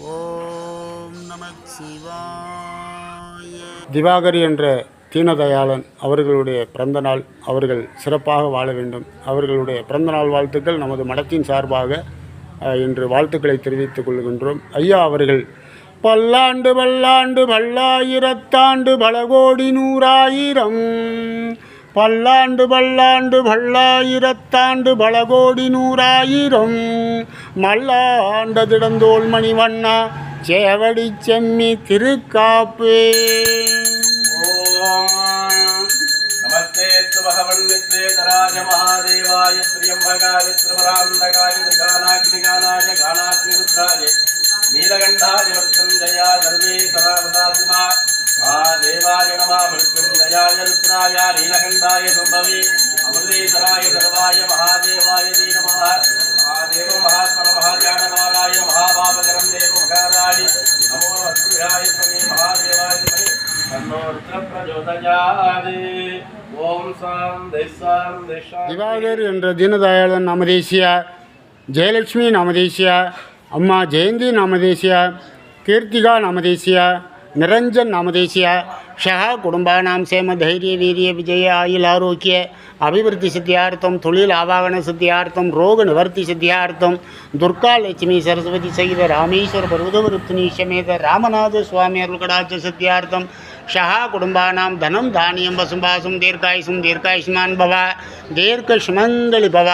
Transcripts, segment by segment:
ஓம் நமச்சிவாய. திவாகர் என்ற தீனதயாளன் அவர்களுடைய பிறந்தநாள். அவர்கள் சிறப்பாக வாழ வேண்டும். அவர்களுடைய பிறந்தநாள் வாழ்த்துக்கள் நமது மடத்தின் சார்பாக இன்று வாழ்த்துக்களை தெரிவித்துக் கொள்கின்றோம். ஐயா அவர்கள் பல்லாண்டு பல்லாண்டு பல்லாயிரத்தாண்டு பல கோடி நூறாயிரம், பல்லாண்டு பல்லாண்டு பல்லாயிரத்தாண்டு பல கோடி நூறாயிரம், மல்லாண்டதிடந்தோள் மணிவண்ணா சேவடி செம்மி திருக்காப்பு. महादेवाय श्रियंभगाय त्रिपुरांतकाय त्रिकालाग्निकालाय कालाग्निरुद्राय नीलकंठाय मृत्युंजयाय सर्वे सदाशिवा महादेवाय नमः। मृत्युंजयाय रुद्राय नीलकंठाय संभवे अमृतेश्वराय सर्वाय महादेवाय नमः। महादेव महात्मन महाज्ञानकाराय महाभावकरं देव मकाराय नमो नमः स्वामी महादेवाय तन्नो रुद्र प्रचोदयात्। திவாகர் என்ற தீனதயாளன் நாமதேசியா, ஜெயலட்சுமி நாமதேசியா, அம்மா ஜெயந்தி நாமதேசியா, கீர்த்திகா நாமதேசியா, நிரஞ்சன் நாமதேசியா, ஷஹா குடும்பானாம் சேம தைரிய வீரிய விஜய ஆயுள் ஆரோக்கிய அபிவிருத்தி சித்தியார்த்தம், தொழில் ஆவாகன சித்தியார்த்தம், ரோக நிவர்த்தி சித்தியார்த்தம், துர்கா லட்சுமி சரஸ்வதி சகித ராமேஸ்வர பர்வதவருத்தினி சமேத ராமநாத சுவாமி அருள்கடாட்ச சித்தியார்த்தம், ஷஹா குடும்பானாம் தனம் தானியம் வசும்பாசும் தீர்க்காயுசும் தீர்க்காயுஷ்மான் பவ தீர்க்கசுமங்கலி பவ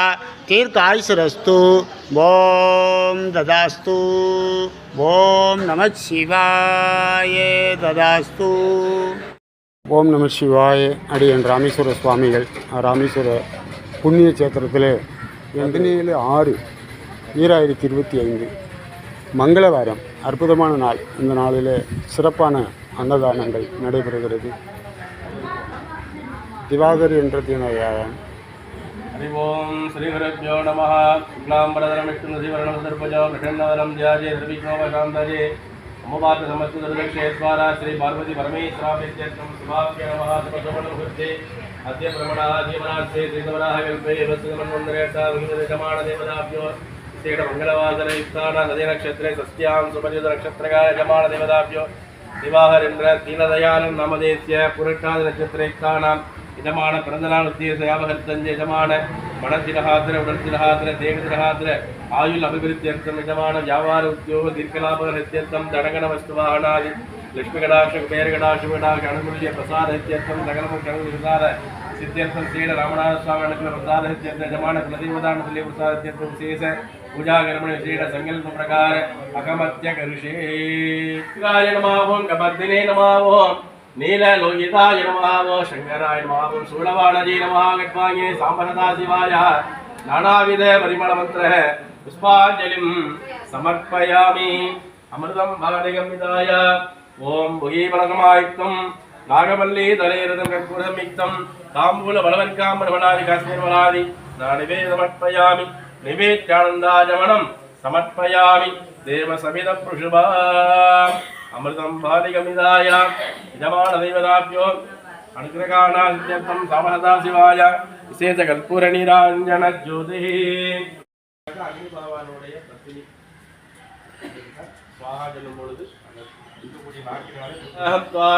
தீர்க்காயுசரஸ்து. ஓம் ததாஸ்து. ஓம் நம சிவாய ததாஸ்து. ஓம் நம சிவாய. அடியன் ராமேஸ்வர சுவாமிகள் ராமேஸ்வர புண்ணிய சேத்திரத்தில் 17/6/2025 மங்களவாரம் அற்புதமான நாள். இந்த நாளில் சிறப்பான அன்னதானங்கள் நடைபெறுகிறது. திவாகர் என்ற தீனதயாளன். हरि ओम श्री गुरुभ्यो नमः। शुक्लांबरधरं विष्णुवर्णं चतुर्भुजं प्रसन्नवदनं ध्यायेत् सर्वविघ्नोपशान्तये। नमोवार्थ समस्त दुर्दक्षेश्वरा श्री पार्वती परमेश्वराभ्यर्थं शुभाभ्य नमः। शुभशुभमुहूर्ते अद्य ब्रह्मणः जीवनार्थे श्रीधवराः कल्पे वत्समन्वन्तरेषा विविधजमाण देवताभ्यो विशेष मंगलवासरे युक्तान नदी नक्षत्रे षष्ट्यां सुपरियुत नक्षत्रकाय जमाण देवताभ्यो दिवाहरेन्द्र दीनदयालं नामधेस्य पुरुषाद नक्षत्रे युक्तानां இதமான பிறந்தநாள் உத்தேச யாபகர்த்தஞ்ச இதமான மனத்திரஹாத்திர உடற்திரஹாத்திர தேகதிரஹாத்திர ஆயுள் அபிவிருத்தியர்த்தம் இதமான வியாபார உத்தியோக தீர்க்கலாபகரத்தியர்த்தம் தடங்கன வஸ்துவாகனாதி லட்சுமி கடாட்ச குபேர கடாட்ச கடாட்ச அனுகூல்ய பிரசாரத்தியர்த்தம் சகலமும் கணக்கு பிரசார சித்தியர்த்தம் ஸ்ரீட ராமநாத சுவாமி அனுகூல பிரசாரத்தியர்த்தம் யஜமான பிரதிவதான துல்லிய பிரசாரத்தியர்த்தம் விசேஷ பூஜாகரமண விசேட சங்கல்ப பிரகார அகமத்ய கருஷே. காய நமாவோம் கபர்தினே நமாவோம் नील लोहिताय नमः। शंकराय नमः। शूलवाणजी नमः। गड्वांगे सांबरदा शिवाय नानाविध परिमल मंत्र पुष्पांजलिं समर्पयामि। अमृतं भागनिगमिताय ओम भुगीबलसमायुक्तं नागवल्ली दलेरदं कर्पूरमिक्तं ताम्बूल बलवत्काम्बरवलादि काश्मीरवलादि निवेदमर्पयामि। निवेद्यानन्दाजमनं समर्पयामि। देवसमिदपृषभा अमृतं भालिगमिदाय यजमान देवताभ्यो अनुग्रहाणान्त्यर्थं सामहदा शिवाय विशेष कर्पूर निराञ्जन ज्योतिः. अग्निभावानुடைய பத்தினி स्वाहा जन्म பொழுது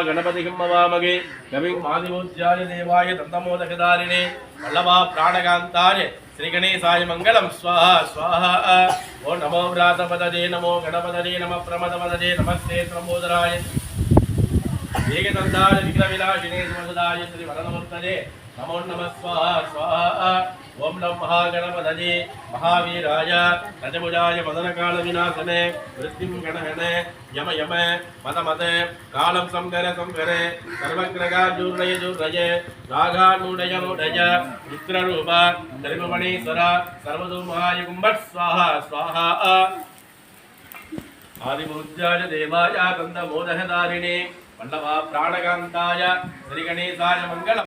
गणपतिं मवामगे कविं मादिमोज्याय देवाय दन्तमोदकदारिणे वल्लभा प्राणकान्ताय श्री गणेशाय मंगलम स्वाहा स्वाहा। ओ नमो व्रातपदे नमो गणपदे नमः प्रमदपदे नमस्ते त्र्यंबोदराय एकदन्ताय विग्रहविलासिने सुमसुदाय श्री वरदमूर्तये नमो नमः स्वाहा स्वाहा। ओम नमः महागणपतये महावीराय रजभुजाय मदनकालविनाशने वृत्तिं गणहने यम यम मद मद कालं संकर संकरे सर्वग्रहाजूर्णय जूर्णय रागानूडय नूडय चित्ररूप धर्ममणीश्वर सर्वधूमाय कुम्भट स्वाहा स्वाहा। आदिपूज्याय देवाय कन्दमोदहधारिणे वल्लभा प्राणकान्ताय श्रीगणेशाय मङ्गलम्।